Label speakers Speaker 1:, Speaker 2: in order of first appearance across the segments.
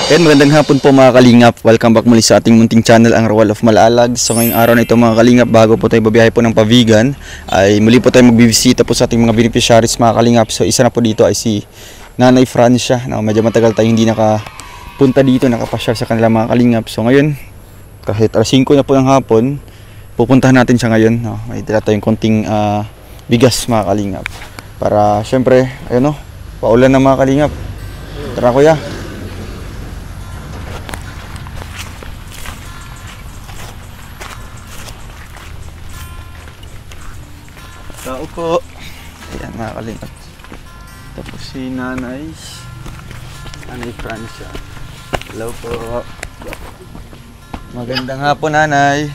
Speaker 1: Ayan, magandang hapon po mga kalingap. Welcome back muli sa ating munting channel, ang Royal of Malalag. So ngayong araw na ito mga kalingap, bago po tayo babiyahe po ng Pavigan, ay muli po tayo magbibisita po sa ating mga beneficiaries mga kalingap. So isa na po dito ay si Nanay Francia. Medyo matagal tayo hindi nakapunta dito, nakapasyal sa kanila mga kalingap. So ngayon, kahit alas 5 na po ng hapon, pupuntahan natin siya ngayon. May dala tayong konting bigas mga kalingap. Para syempre, ayun paulan na mga kalingap. Tara kuya. Tao po. Ayan mga kalingap. Tapos si Nanay Francia. Hello po. Magandang hapon Nanay.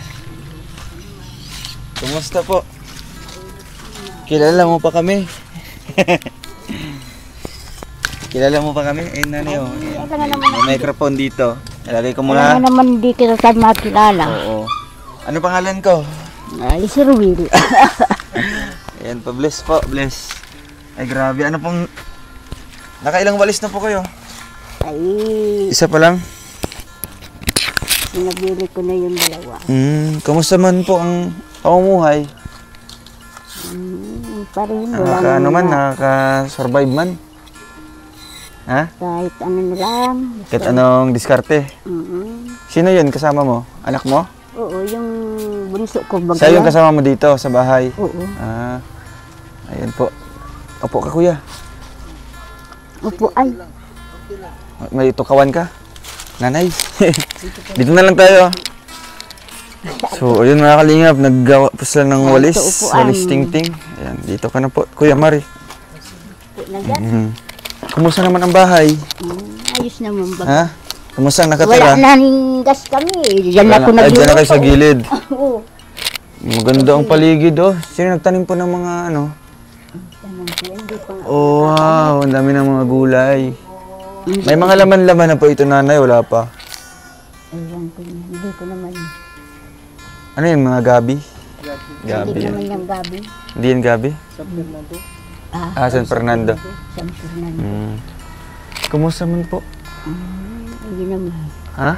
Speaker 1: Kumusta po? Kilala mo pa kami? Kilala mo pa kami? Ayun Nanay oh. May microphone dito. Nalagay ko muna.
Speaker 2: Ano naman hindi kita saan makilala.
Speaker 1: Oo. Ano pangalan ko?
Speaker 2: Ay, si Ruil.
Speaker 1: Ayan po, bless po, bless. Ay grabe, ano pong... Nakailang walis na po kayo?
Speaker 2: Ay,
Speaker 1: Isa pa lang?
Speaker 2: sinabili ko na yung dalawa.
Speaker 1: Kamusta man po ang pamumuhay?
Speaker 2: Parin mo
Speaker 1: Nakaka-ano man, nakaka-survive man? Ha?
Speaker 2: Kahit ano na lang.
Speaker 1: Kahit anong diskarte? Sino yun kasama mo? Anak mo?
Speaker 2: Oo, yung bunso ko baga.
Speaker 1: Siya yung kasama mo dito sa bahay?
Speaker 2: Oo.
Speaker 1: Ayan po. Opo ka kuya.
Speaker 2: Opo, ay.
Speaker 1: May tukawan ka? Nanay. Dito na lang tayo. So, ayun mga kalingap, naggawa pa sila ng walis. Walis ting-ting. Ayan, dito ka na po. Kuya Mari. Kumusta naman ang bahay?
Speaker 2: Ayos naman baga.
Speaker 1: Ha? Kumusta ang nakatira?
Speaker 2: Wala na gas kami. Diyan ako
Speaker 1: Ay, dyan na kayo sa gilid.
Speaker 2: Oo.
Speaker 1: Maganda ang paligid oh. Sino nagtanim po ng mga ano? Oh, wow. Ang dami ng mga gulay. May mga laman-laman na po ito nanay. Wala pa.
Speaker 2: Ewan ko, hindi ko naman.
Speaker 1: Ano yun? Mga gabi? Gabi
Speaker 2: Hindi
Speaker 1: yan.
Speaker 2: naman yung gabi.
Speaker 1: Hindi yan gabi?
Speaker 2: San Fernando.
Speaker 1: San Fernando.
Speaker 2: San Fernando.
Speaker 1: Kumusta man po?
Speaker 2: Hindi naman.
Speaker 1: Ha?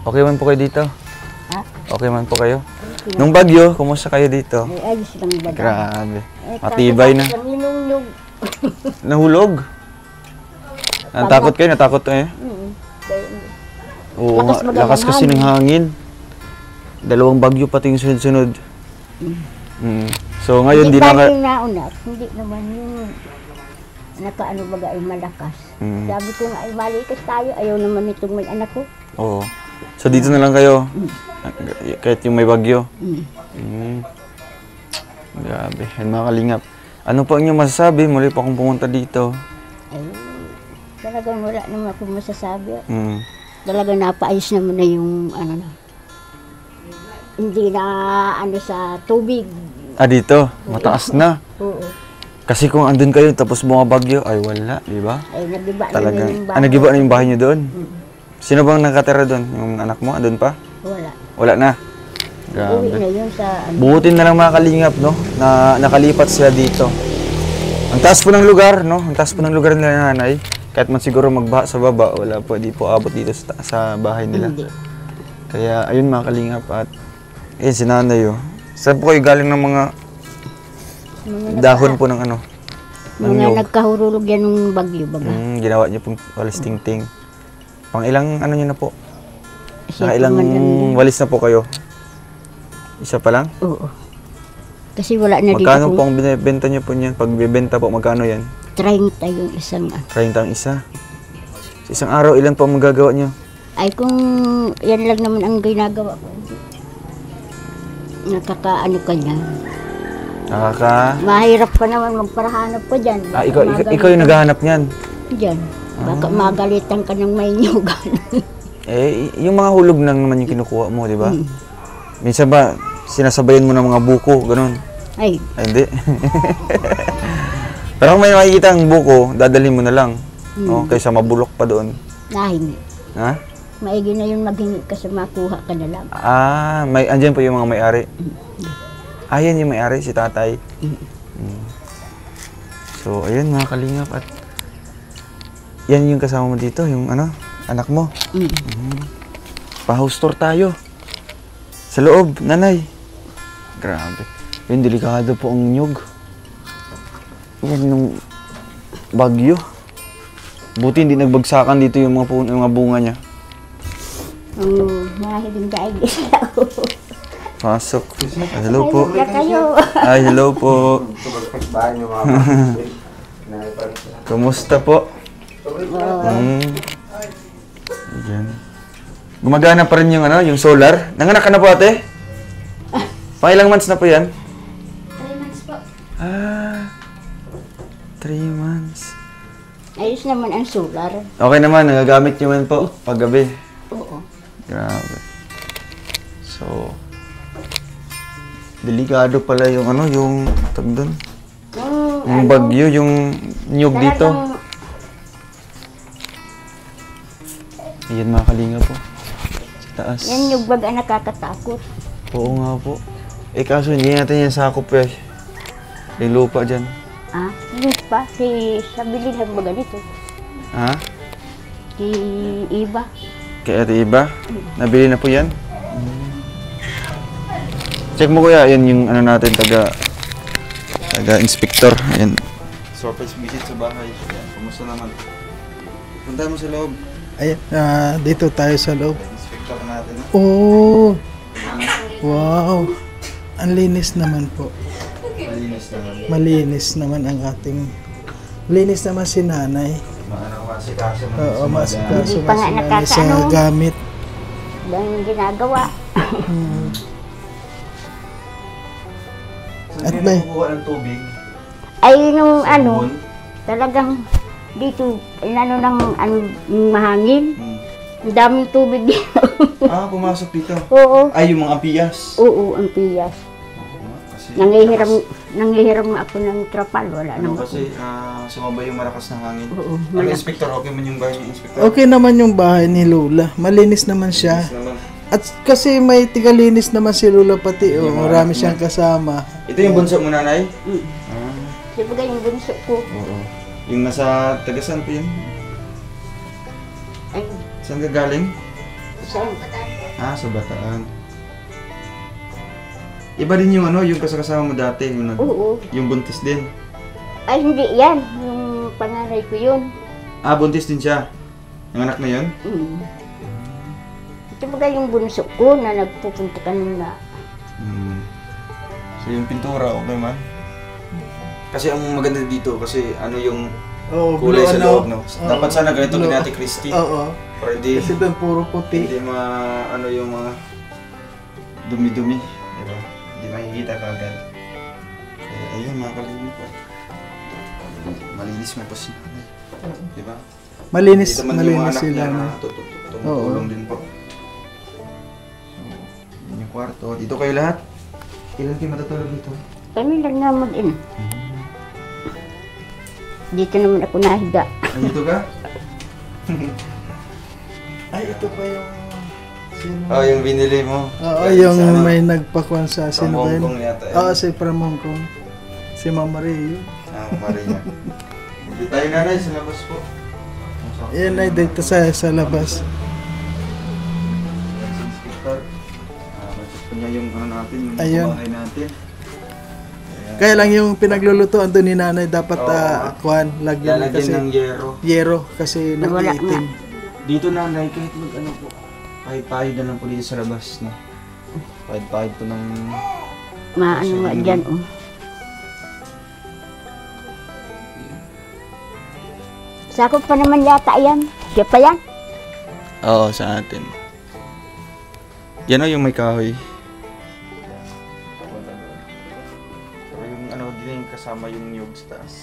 Speaker 1: Okay man po kayo dito?
Speaker 2: Ha?
Speaker 1: Okay man po kayo? Nung bagyo, kumusta kayo dito?
Speaker 2: Ay, ayos lang baga.
Speaker 1: Grabe. Matibay na.
Speaker 2: Nanginulog.
Speaker 1: Nahulog? Natakot kayo? Natakot kayo? Oo, lakas kasi ng hangin. Dalawang bagyo pati yung sunod-sunod. So ngayon,
Speaker 2: hindi
Speaker 1: di na
Speaker 2: pa yung nauna. Hindi naman yung nakaano baga ay malakas. Sabi ko nga ay malikas tayo. Ayaw naman itong may anak ko.
Speaker 1: Oo. So dito na lang kayo? Kahit yung may bagyo? Grabe. Yan mga kalingap. Ano po ang inyong masasabi? Muli po akong pumunta dito.
Speaker 2: Ay, talagang wala naman akong masasabi. Talagang napaayos naman na yung ano na. Hindi na ano sa tubig.
Speaker 1: Dito? Mataas na.
Speaker 2: Oo.
Speaker 1: Kasi kung andun kayo tapos mga bagyo, ay wala, di ba?
Speaker 2: Ay, nagiba
Speaker 1: Talagang,
Speaker 2: na yung bahay.
Speaker 1: nagiba na yung bahay niyo doon? Sino bang nakatira doon? Yung anak mo, andun pa?
Speaker 2: Wala.
Speaker 1: Wala na?
Speaker 2: Uwi
Speaker 1: Grabe.
Speaker 2: na yun sa ano.
Speaker 1: Buhutin na lang mga kalingap, no? Na nakalipat sila dito. Ang taas po ng lugar, no? Ang taas po ng lugar nila nanay. Kahit man siguro magbaha sa baba, wala po, di po abot dito sa bahay nila.
Speaker 2: Hindi.
Speaker 1: Kaya, ayun mga kalingap at si nanay, oh. Saan po kayo galing ng mga dahon po ng ano? Ng
Speaker 2: Mga
Speaker 1: nyug?
Speaker 2: nagkahurulog yan ng bagyo baga.
Speaker 1: Ginawa niyo pong walis ting-ting. Pang ilang ano niyo na po?
Speaker 2: Siya
Speaker 1: Naka ilang
Speaker 2: pa man lang.
Speaker 1: walis na po kayo? Isa pa lang?
Speaker 2: Oo. Kasi wala na dito.
Speaker 1: Magkano po ang binibenta niyo po niyan? Pag bibenta po, magkano yan?
Speaker 2: 30 yung isang
Speaker 1: 30 ang isa. Sa isang araw, ilan po ang magagawa niyo?
Speaker 2: Ay kung yan lang naman ang ginagawa ko. Nakakaano ka niya. Mahirap ka naman magparahanap pa dyan.
Speaker 1: Ikaw yung naghahanap niyan?
Speaker 2: Diyan. Baka magalitan ka ng may nyugan.
Speaker 1: Yung mga hulog lang naman yung kinukuha mo, di ba? Minsan ba, sinasabayan mo ng mga buko, ganun?
Speaker 2: Ay,
Speaker 1: Hindi. Pero kung may makikita ang buko, dadalhin mo na lang. No? Kaysa mabulok pa doon.
Speaker 2: nahingi.
Speaker 1: Ha?
Speaker 2: Maigi na yun maghingi ka sa makuha ka na lang.
Speaker 1: Andyan po yung mga may-ari. Yan yung may-ari, si tatay. So, ayun mga kalingap at Yan yung kasama mo dito, yung ano, anak mo. Pa-house tour tayo. Sa loob, nanay. Grabe. Yung delikado po ang nyug. Yan yung bagyo. Buti hindi nagbagsakan dito yung mga bunga niya.
Speaker 2: Mahiling daig sila ako.
Speaker 1: Pasok. Hello po.
Speaker 2: Ay, kayo.
Speaker 1: Ay, hello po. Kumusta po? Ayan. Gumagana pa rin yung ano, yung solar. Nanganak ka na po ate? Pangilang months na po yan?
Speaker 2: 3 months po.
Speaker 1: 3 months.
Speaker 2: Ayos naman ang solar.
Speaker 1: Okay naman, nagagamit nyo man po paggabi.
Speaker 2: Oo.
Speaker 1: Grabe. So, delikado pala yung ano, yung tag doon. Yung bagyo, yung nyug dito. Ayan mga kalinga po. Sa taas.
Speaker 2: Yan yung baga nakakatakot.
Speaker 1: Oo nga po. Kaso hindi natin yan sakop eh. May lupa dyan.
Speaker 2: Hindi pa. Sa bilid lang baga dito.
Speaker 1: Ha?
Speaker 2: Si Iba.
Speaker 1: Kay Ate Iba? Nabili na po yan? Check mo kuya, yan yung ano natin, taga-inspector. Ayan. Surprise visit sa bahay. Ayan, kumusta naman? Punta mo sa loob.
Speaker 3: Ay, dito tayo sa loob.
Speaker 1: Inspector natin.
Speaker 3: Oh! Wow! Ang linis naman po.
Speaker 1: Malinis naman.
Speaker 3: Malinis naman ang ating... Linis naman si nanay.
Speaker 1: Masikaso naman.
Speaker 3: Oo, masikaso
Speaker 2: Hindi pa nga
Speaker 3: si nanay sa
Speaker 2: nakakaano.
Speaker 3: gamit.
Speaker 2: Ang ginagawa.
Speaker 1: Saan
Speaker 3: At
Speaker 1: kayo
Speaker 3: may-
Speaker 1: nakukuha ng tubig?
Speaker 2: Ay, nung ano,
Speaker 1: Sabon?
Speaker 2: talagang dito, ano ng mahangin.
Speaker 1: Hmm.
Speaker 2: Ang daming tubig dito.
Speaker 1: Pumasok dito.
Speaker 2: Oo.
Speaker 1: Ay, yung mga piyas.
Speaker 2: Oo, ang piyas.
Speaker 1: Kasi,
Speaker 2: Nangihiram nga ako ng trapal. Wala
Speaker 1: ano
Speaker 2: naman ako.
Speaker 1: kasi, sumabay yung malakas na hangin.
Speaker 2: Oo,
Speaker 1: Ano,
Speaker 2: malakas.
Speaker 1: inspector, okay man yung bahay ni inspector?
Speaker 3: Okay naman yung bahay ni Lola. Malinis naman siya.
Speaker 1: Malinis naman.
Speaker 3: At kasi may tigalinis naman si Lola pati. Oh, marami siyang kasama.
Speaker 1: Ito yung bunso mo, nanay?
Speaker 2: Di ba yung bunso ko?
Speaker 1: Oo. Yung nasa tagasan po yun?
Speaker 2: Ay,
Speaker 1: Saan ka galing?
Speaker 2: saan?
Speaker 1: Sa Bataan. Iba din yung ano, yung kasama mo dati,
Speaker 2: Oo.
Speaker 1: yung buntis din.
Speaker 2: Ay, hindi yan. Yung panganay ko yun.
Speaker 1: Buntis din siya. Yung anak na yun?
Speaker 2: Ito ba yung bunso ko na nagpupunta kanina?
Speaker 1: So yung pintura, okay man? Kasi ang maganda dito, kasi ano yung
Speaker 3: Oh,
Speaker 1: kulay
Speaker 3: blue,
Speaker 1: sa
Speaker 3: ano?
Speaker 1: loob, no? Dapat sana ganito
Speaker 3: Blue.
Speaker 1: kay Ate Christy.
Speaker 3: Oo.
Speaker 1: Para hindi,
Speaker 3: Kasi doon puro puti.
Speaker 1: hindi ano yung mga dumi-dumi. Diba? Hindi makikita kagad. Kaya ayun, mga kalingin po. Malinis mo po si nanay. Diba?
Speaker 3: Malinis,
Speaker 1: Dito man yung
Speaker 3: malinis
Speaker 1: anak
Speaker 3: sila.
Speaker 1: niya
Speaker 3: No?
Speaker 1: na tumutulong din po. So, yun yung kwarto. Dito kayo lahat? Ilan kayo matutulog dito?
Speaker 2: Kami lang nga mag-in. Dito naman ako nahiga.
Speaker 1: Ay, dito ka?
Speaker 3: Ay, ito pa yung... Sino?
Speaker 1: Yung binili mo.
Speaker 3: Oo,
Speaker 1: Galing
Speaker 3: yung
Speaker 1: sa ano,
Speaker 3: may nagpakuan sa
Speaker 1: from
Speaker 3: sino ba
Speaker 1: Hong
Speaker 3: yun?
Speaker 1: Kong yata.
Speaker 3: Oo, si from Hong Kong. Si Mama Ray.
Speaker 1: Maria. Dito tayo nanay sa labas po.
Speaker 3: Yan ay dito sa labas.
Speaker 1: Magsasok niya yung ano natin, yung
Speaker 3: Ayun.
Speaker 1: bahay natin.
Speaker 3: Kaya lang yung pinaglulutuan doon ni nanay dapat
Speaker 1: Oo.
Speaker 3: kuan lagyan
Speaker 1: Lalagyan
Speaker 3: kasi
Speaker 1: ng yero.
Speaker 3: yero kasi
Speaker 2: Wala
Speaker 3: nag-iitim.
Speaker 1: Dito nanay, kahit mag ano po, pahid-pahid na lang po dito sa labas. No? Pahid-pahid po ng...
Speaker 2: Maano nga dyan, oh. Sakop pa naman yata yan. Siya pa yan.
Speaker 1: Oo, sa atin. Yan o yung may kahoy. Pero yung ano, din yung kasama yung nyug sa taas.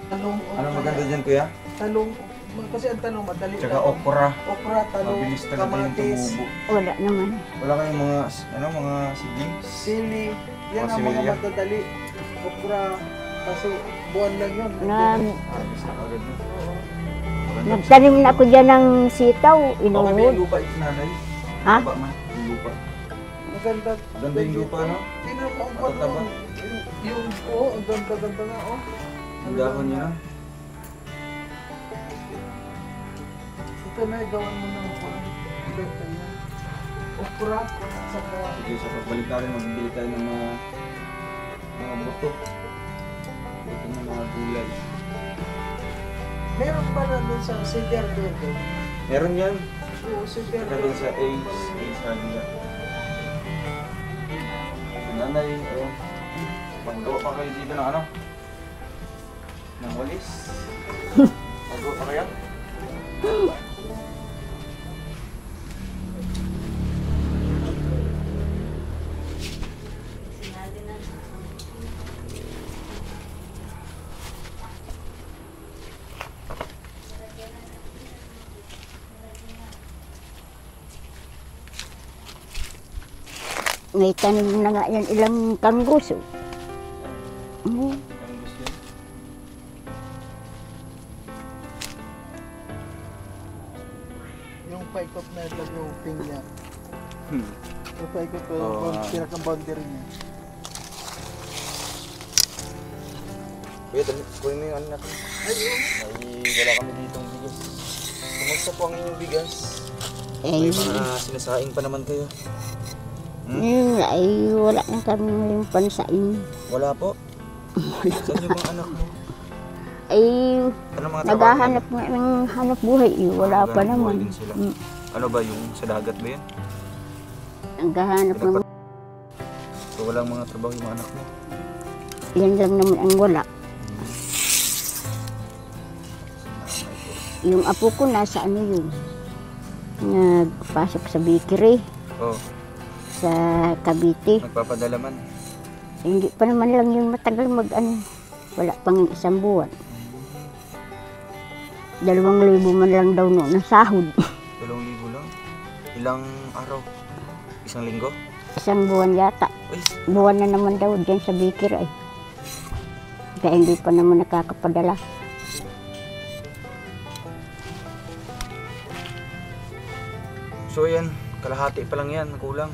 Speaker 3: Talong,
Speaker 1: Ano maganda dyan kuya?
Speaker 3: talong, kasi ang talong madali.
Speaker 1: Tsaka okra.
Speaker 3: Okra, talong,
Speaker 1: Mabilis talaga yung
Speaker 3: kamatis,
Speaker 1: tumubo.
Speaker 2: Wala naman.
Speaker 1: Wala kayong mga, mga siblings?
Speaker 3: sili. Yan
Speaker 1: Mga
Speaker 3: ang mga
Speaker 1: similya.
Speaker 3: madadali. Okra, kasi buwan lang yun.
Speaker 1: Alis na agad na. Maganda.
Speaker 2: Nagtanim na ako dyan ng sitaw.
Speaker 1: Okay ba yung
Speaker 2: Inuhod.
Speaker 1: lupa ito nanay?
Speaker 2: Ha?
Speaker 1: Taba man, yung lupa.
Speaker 3: Maganda.
Speaker 1: Ganda yung lupa, no?
Speaker 3: Tingnan mo ang
Speaker 1: Matataba.
Speaker 3: yung, ang ganda-ganda nga, oh.
Speaker 1: Ang dahon niya na.
Speaker 3: dito na, gawan mo ng benta yan. Okra, saka...
Speaker 1: Sige, sa pagbalik natin, magbibili tayo ng mga buto. Buto ng mga gulay.
Speaker 3: Meron ba na dun sa Cedar Verde?
Speaker 1: Meron yan.
Speaker 3: Oo, Cedar
Speaker 1: Meron
Speaker 3: Verde.
Speaker 1: sa Ace Hardila. Nanay, ayun. Maggawa pa kayo dito ng ano? Ng walis. Maggawa pa kaya?
Speaker 2: May tanim na nga yan ilang kangguso.
Speaker 1: Ang gusto yun.
Speaker 3: Yung paikot na ito, yung ping niya.
Speaker 1: Hmm.
Speaker 3: Yung paikot ko,
Speaker 1: Oo,
Speaker 3: pinakang boundary niya.
Speaker 1: Kuya, kunin mo yung ano natin. Wala kami ditong bigas. Kumusta po ang inyong bigas? May mga sinasaing pa naman kayo.
Speaker 2: Ay wala na kami yung pansain.
Speaker 1: Wala po. Saan yung mga anak mo?
Speaker 2: Ay
Speaker 1: Ano mga trabaho?
Speaker 2: naghahanap nga ng hanap buhay. Wala pa
Speaker 1: Naghahanap buhay
Speaker 2: naman.
Speaker 1: din sila. Ano ba yung sa dagat ba yan?
Speaker 2: Naghahanap naman.
Speaker 1: So walang mga trabaho yung mga anak mo?
Speaker 2: Yan lang naman ang wala. Yung apo ko nasa ano yun. Nagpasok sa bakery
Speaker 1: Oh,
Speaker 2: sa Cavite.
Speaker 1: nagpapadala man.
Speaker 2: Hindi pa naman lang yun matagal mag ano. Wala pang isang buwan. 2,000 man lang daw noon na sahod.
Speaker 1: 2,000 lang? Ilang araw? Isang linggo?
Speaker 2: Isang buwan yata.
Speaker 1: Uy,
Speaker 2: Buwan na naman daw dyan sa bakery ay. Kaya hindi pa naman nakakapadala.
Speaker 1: so yan, kalahati pa lang yan, kulang.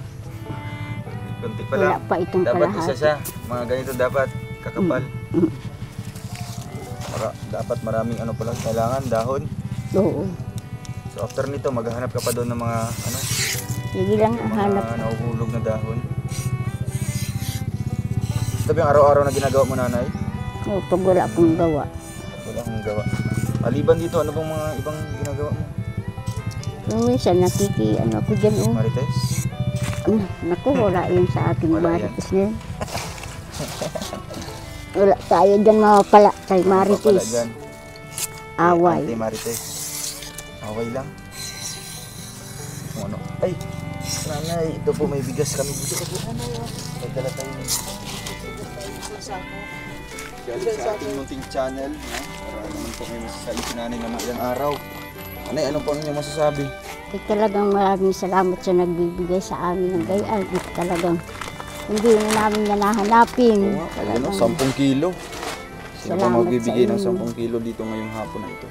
Speaker 1: Kunti pa
Speaker 2: Wala
Speaker 1: lang.
Speaker 2: pa itong
Speaker 1: Dapat
Speaker 2: kalahati.
Speaker 1: isa siya. Mga ganito dapat, kakapal. Dapat maraming ano pala, kailangan dahon.
Speaker 2: Oo.
Speaker 1: So after nito, maghahanap ka pa doon ng mga ano,
Speaker 2: Sige lang ang
Speaker 1: mga
Speaker 2: hanap.
Speaker 1: nahuhulog na dahon. Ito ba yung araw-araw na ginagawa mo, nanay?
Speaker 2: Oo, pag wala akong gawa.
Speaker 1: Wala akong gawa. Maliban dito, ano bang mga ibang ginagawa mo?
Speaker 2: Yung minsan ano ako dyan. Oh.
Speaker 1: Marites?
Speaker 2: Naku, wala yun sa ating
Speaker 1: Wala yan.
Speaker 2: Marites na yun. Wala tayo dyan mapapala kay
Speaker 1: Wala
Speaker 2: Marites.
Speaker 1: dyan.
Speaker 2: Away.
Speaker 1: Ante Marites. Away lang. Kung ano? Ay! Nanay, ito po may bigas kami dito. May dala tayo ng galing sa ating munting channel. No? Para naman po may masasabi si nanay na ilang araw. Anay, ano po ang inyong masasabi?
Speaker 2: Ay, talagang maraming salamat sa nagbibigay sa amin ng gayaan. At talagang hindi na namin yan nahanapin.
Speaker 1: Oo nga, ayun o, 10 kilo. Sino pa
Speaker 2: Salamat
Speaker 1: magbibigay
Speaker 2: sa
Speaker 1: ng
Speaker 2: inyo.
Speaker 1: 10 kilo dito ngayong hapon na ito?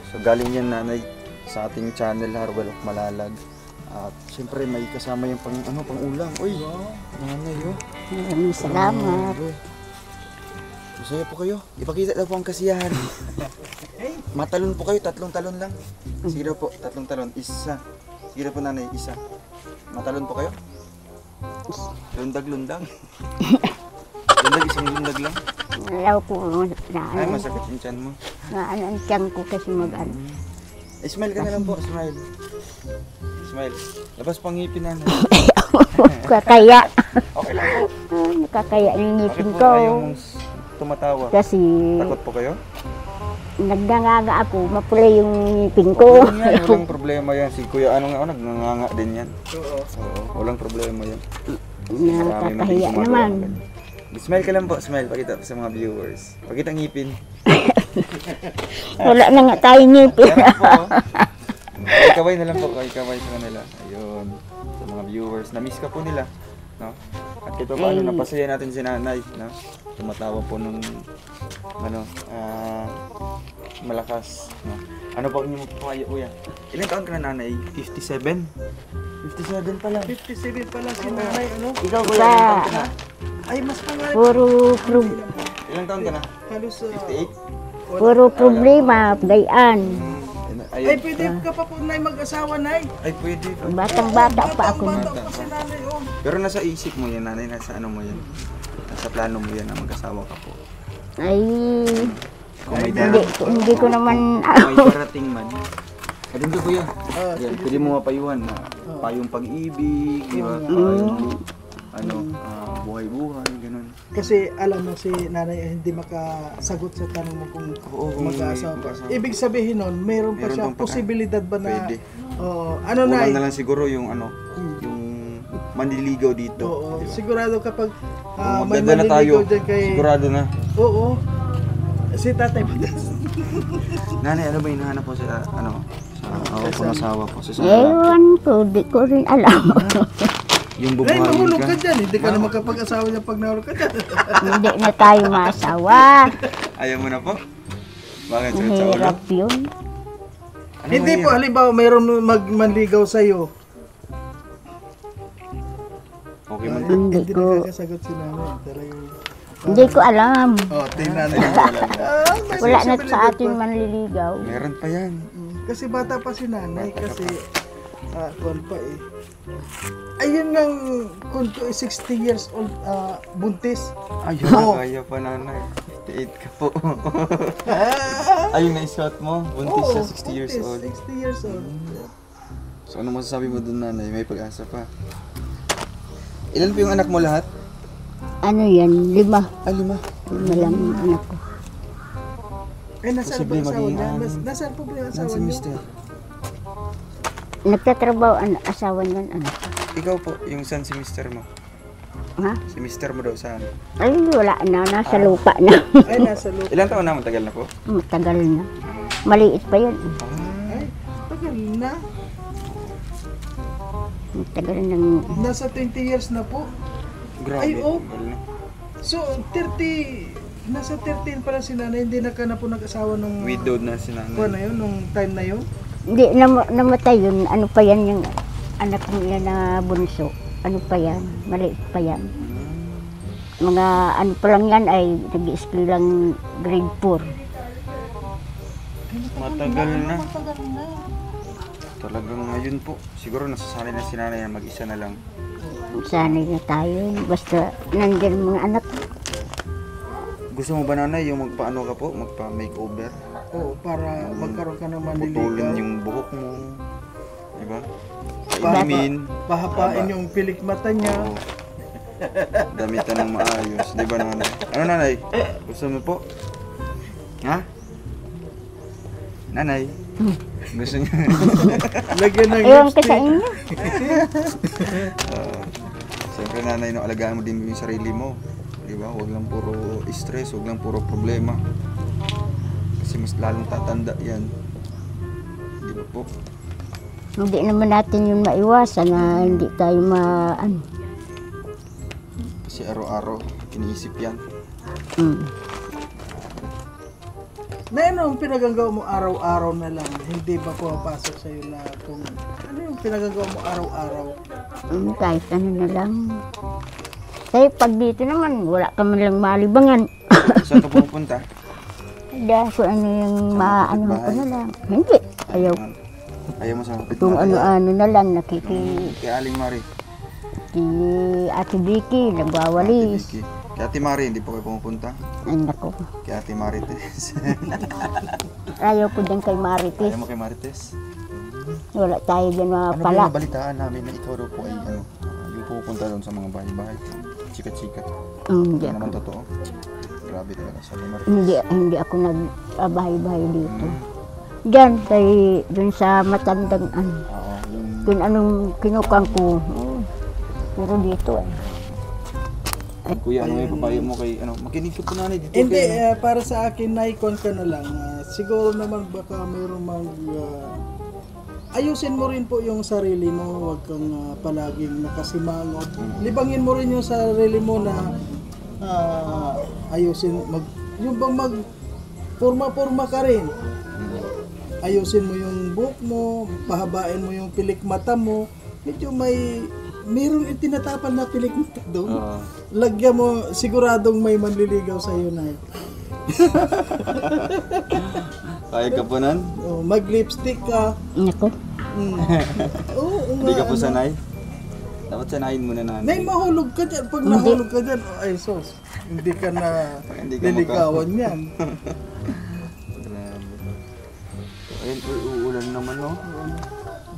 Speaker 1: So galing yan, nanay, sa ating channel Harwell of Malalag. At siyempre may kasama yung pang ulam. Uy, nanay oh.
Speaker 2: Maraming salamat.
Speaker 1: Masaya po kayo. Ipakita daw po ang kasiyahan. Matalon po kayo, 3 talon lang. Sige po, 3 talon. Isa. Sige po, nanay, isa. Matalon po kayo? Lundag. Isang lundag lang.
Speaker 2: Alaw ko
Speaker 1: Ay, masakit yung tiyan mo.
Speaker 2: na ano ang tiyan ko kasi mag-ano.
Speaker 1: Smile ka na lang po, smile. Smile. Labas pang ngipin, nanay.
Speaker 2: Kakaya.
Speaker 1: Okay lang po.
Speaker 2: Nakakaya yung
Speaker 1: Bakit
Speaker 2: ngipin
Speaker 1: po
Speaker 2: ko.
Speaker 1: ayaw mong tumatawa?
Speaker 2: Kasi
Speaker 1: Takot po kayo?
Speaker 2: nagdangaga ako, mapula yung ngipin ko.
Speaker 1: Walang problema yan. Si Kuya ano nga, nagnganga din yan. Oo, walang problema yan.
Speaker 2: Nakakahiya naman.
Speaker 1: Smile ka lang po, smile. Pakita sa mga viewers. Pakita ngipin.
Speaker 2: Wala na nga tayo ngipin.
Speaker 1: Yan po. Kaway na lang po, kaway sa kanila. Ayun. Sa mga viewers. Na-miss ka po nila. No? At kito paano, napasaya natin si nanay. No? Tumatawa po nung malakas. No? Ano po ang inyong papayo, kuya? Ilang taon ka na, nanay? 57? 57 pa lang.
Speaker 3: 57 pala si nanay, ano?
Speaker 1: Ikaw, kuya, ilang taon ka na?
Speaker 3: Ay, mas pangalan.
Speaker 1: Ilang taon ka na?
Speaker 3: Halos
Speaker 1: 58?
Speaker 2: Puro problema, gayaan.
Speaker 1: Ay,
Speaker 3: Ay, pwede ka pa po, Nay, mag-asawa, Nay.
Speaker 1: Ay, pwede.
Speaker 2: Batang-bata pa ako.
Speaker 3: Bata pa si nanay, oh.
Speaker 1: Pero nasa isip mo yan, nanay. Nasa ano mo yan. Nasa plano mo yan na mag-asawa ka po.
Speaker 2: Ay,
Speaker 1: Kung may
Speaker 2: hindi ko naman,
Speaker 1: may darating man. Ayun ko kuya. Yan, pwede mo mapayuhan na payong pag-ibig, di ba? Payong, buhay-buhay, ganun.
Speaker 3: Kasi alam mo si nanay ay hindi makasagot sa tanong mo kung
Speaker 1: kung
Speaker 3: mag-aasawa pa.
Speaker 1: mag-aasawa.
Speaker 3: Ibig sabihin nun, mayroon pa
Speaker 1: Meron
Speaker 3: siya
Speaker 1: pang pagka-
Speaker 3: posibilidad ba na...
Speaker 1: Pwede.
Speaker 3: Oo. Ano,
Speaker 1: Kulang
Speaker 3: Nay?
Speaker 1: na lang siguro yung yung manliligaw dito.
Speaker 3: Oo.
Speaker 1: di ba?
Speaker 3: Sigurado kapag
Speaker 1: Kung
Speaker 3: may
Speaker 1: magdadala tayo,
Speaker 3: maliligaw dyan kay...
Speaker 1: sigurado na.
Speaker 3: Oo. Si tatay Batas.
Speaker 1: Nanay, ano ba yung hinahanap po sa pangasawa po? Sa
Speaker 2: ewan ko, di ko rin alam.
Speaker 1: yung
Speaker 3: Nay,
Speaker 1: bubuhayin
Speaker 3: mahulog
Speaker 1: ka.
Speaker 3: ka dyan. Hindi ka na makapag-asawa niya pag nahulog ka dyan.
Speaker 2: Hindi na tayo masawa.
Speaker 1: Ayaw mo na po? Bakit? Sakit sa ulo?
Speaker 2: Mahirap yun.
Speaker 1: Ano
Speaker 3: Hindi
Speaker 1: mahirap?
Speaker 3: po, halimbawa mayroon manligaw sa'yo.
Speaker 1: Okay man.
Speaker 2: Hindi
Speaker 3: Hindi
Speaker 2: ko,
Speaker 3: nakakasagot si nanay. Talagang...
Speaker 2: hindi ko alam.
Speaker 3: Oh, tingnan mo.
Speaker 2: Wala na sa atin manliligaw.
Speaker 1: Meron pa yan.
Speaker 3: Kasi bata pa si nanay kasi kuwan pa eh. Ayun ngang kung 60 years old buntis.
Speaker 1: Ayun, kaya pa nanay. 58 ka po. Ayun na-scout mo? Buntis siya, 60 years old.
Speaker 3: 60 years old.
Speaker 1: So ano masasabi mo dun nanay? May pag-asa pa. Ilan po yung anak mo lahat?
Speaker 2: Ano yan, 5.
Speaker 1: 5.
Speaker 2: 5 lang ang anak ko.
Speaker 3: Eh, nasaan po
Speaker 1: Posible
Speaker 3: yung asawa
Speaker 1: maging,
Speaker 3: niya? Nasaan po ba yung asawa
Speaker 1: Si
Speaker 3: niyo?
Speaker 1: mister.
Speaker 2: Nagtatrabaho ang asawa niyan, anak ko.
Speaker 1: Ikaw po, yung son si mister mo.
Speaker 2: Ha?
Speaker 1: Si mister mo daw saan?
Speaker 2: Ay, wala na, nasa lupa na.
Speaker 3: Ay, nasa loob.
Speaker 1: Ilan taon na? Matagal na po?
Speaker 2: Matagal na. Maliit pa yun.
Speaker 3: Ay, tagal na.
Speaker 2: Matagal nang,
Speaker 3: Nasa 20 years na po.
Speaker 1: Grabe.
Speaker 3: Ay, oh.
Speaker 1: tagal na.
Speaker 3: So, 30, nasa 13 pala si nanay, hindi na ka na po nag-asawa nung...
Speaker 1: Widowed na si nanay.
Speaker 3: Kuwan na yun, nung time na yun?
Speaker 2: hindi, namatay yun. Ano pa yan yung anak nila na bunso. Ano pa yan? Maliit pa yan. Mga ano pa lang yan ay nag-i-school lang grade 4.
Speaker 1: Matagal na.
Speaker 3: Matagal na.
Speaker 1: Talagang ngayon po. Siguro nasasanay na si nanay na mag-isa na lang.
Speaker 2: Sanay na tayo. Basta nandyan mga anak.
Speaker 1: Gusto mo ba nanay yung magpaano ka po? Magpa-makeover?
Speaker 3: Oo, para magkaroon ka ng
Speaker 1: Putulin
Speaker 3: manliligaw.
Speaker 1: yung buhok mo. Diba?
Speaker 3: Pahaba-
Speaker 1: Inumin.
Speaker 3: Pahapain yung pilik mata niya.
Speaker 1: Oo. Damitan ng maayos. Diba nanay? Ano nanay? Gusto mo po? Ha? Nanay? Gusto niya?
Speaker 3: Lagyan ng
Speaker 2: Ewan ko sa
Speaker 3: lipstick.
Speaker 2: inyo.
Speaker 1: Siyempre nanay, no, alagaan mo din yung sarili mo. Diba? Huwag lang puro stress, huwag lang puro problema. Kasi mas lalong tatanda yan. Di ba po?
Speaker 2: Hindi naman natin yun maiwasan na hindi tayo
Speaker 1: Kasi araw-araw, iniisip yan.
Speaker 3: Na ano ang pinagagawa mo araw-araw na lang? Hindi ba pumapasok sa'yo na kung ano yung pinagagawa mo araw-araw?
Speaker 2: kahit ano na lang. Kaya pag dito naman, wala ka man lang malibangan.
Speaker 1: Saan ka pupunta?
Speaker 2: Dahil kung ano yung maano ko na lang. Hindi. Ayaw.
Speaker 1: Ayaw mo sa kapit
Speaker 2: Kung ano-ano na lang,
Speaker 1: Kay Aling Mari.
Speaker 2: Kay Ate Vicky, nagwawalis.
Speaker 1: Vicky. Kay Ate Mari, hindi po kayo pumupunta?
Speaker 2: Ay, nako.
Speaker 1: Kay Ate Marites.
Speaker 2: Ayaw ko din kay Marites.
Speaker 1: Ayaw mo kay Marites?
Speaker 2: Wala tayo dyan mga
Speaker 1: Ano ba
Speaker 2: pala.
Speaker 1: yung nabalitaan namin na ikaw daw po ay yung pupunta doon sa mga bahay-bahay? Sikat-sikat.
Speaker 2: Hindi
Speaker 1: Ano
Speaker 2: ako.
Speaker 1: naman totoo? Grabe talaga sa Ate Marites.
Speaker 2: Hindi ako nagbahay-bahay dito. Diyan, dun sa matandang ano.
Speaker 1: Oo, yung
Speaker 2: Kung anong kinukang ko. Puro dito eh.
Speaker 1: kuya, ano yung papayo mo kay, makinig ka po nanay dito.
Speaker 3: Hindi,
Speaker 1: kay,
Speaker 3: para sa akin, naikon ka na lang. Siguro naman baka mayroong ayusin mo rin po yung sarili mo. Huwag kang palaging nakasimangot. Libangin mo rin yung sarili mo na ayusin. Yung bang forma-forma ka rin. Ayusin mo yung buhok mo, pahabain mo yung pilik mata mo. Medyo mayroong itinatapal na pilik mata doon. Lagyan mo, siguradong may manliligaw sa iyo na.
Speaker 1: Kaya ka po nun?
Speaker 3: Oo. Oh, mag-lipstick ka.
Speaker 2: Nako.
Speaker 3: Oo,
Speaker 1: Hindi ka po sanay? Dapat sanayin muna namin.
Speaker 3: Nay, mahulog ka dyan. Pag nahulog ka dyan, ay sos, hindi ka na
Speaker 1: Hindi ka
Speaker 3: lilikawan yan.
Speaker 1: Grabe. Ayun, uulan naman, no?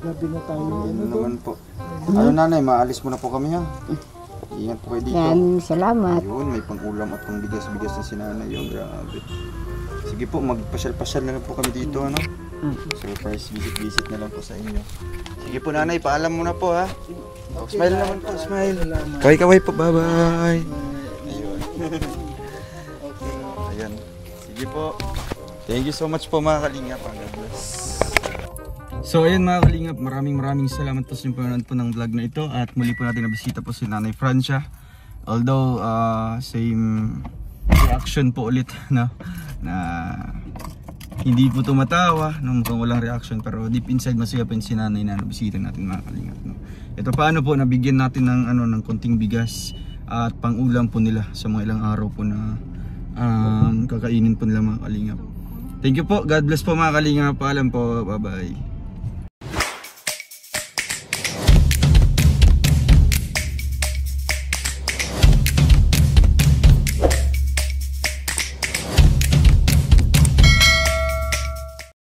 Speaker 3: Gabi na tayo.
Speaker 1: Ayun naman po. Ano nanay, maalis muna po kami ha. Ingat po kayo dito.
Speaker 2: Maraming salamat.
Speaker 1: Ayun, may pang-ulam at pang-bigas-bigas na sinanay yun. Grabe. Sige po, magpasyal-pasyal na lang po kami dito, ano? Surprise visit-visit na lang po sa inyo. Sige po nanay, paalam muna po ha. Oh, smile naman po, smile. Kaway-kaway po, bye-bye. Ayun.
Speaker 3: Okay.
Speaker 1: Ayan. Sige po. Thank you so much po mga kalingap. God bless. So ayun mga kalingap, maraming salamat po sa panonood po ng vlog na ito. At muli po natin nabisita po si Nanay Francia. Although same reaction po ulit na hindi po tumatawa, no, mukhang walang reaction, pero deep inside masaya po si nanay na nabisita natin mga kalingap, no. Ito paano po nabigyan natin ng ng konting bigas at pang-ulam po nila sa mga ilang araw po na kakainin po nila mga kalingap. Thank you po, God bless po mga kalingap, paalam po, bye bye.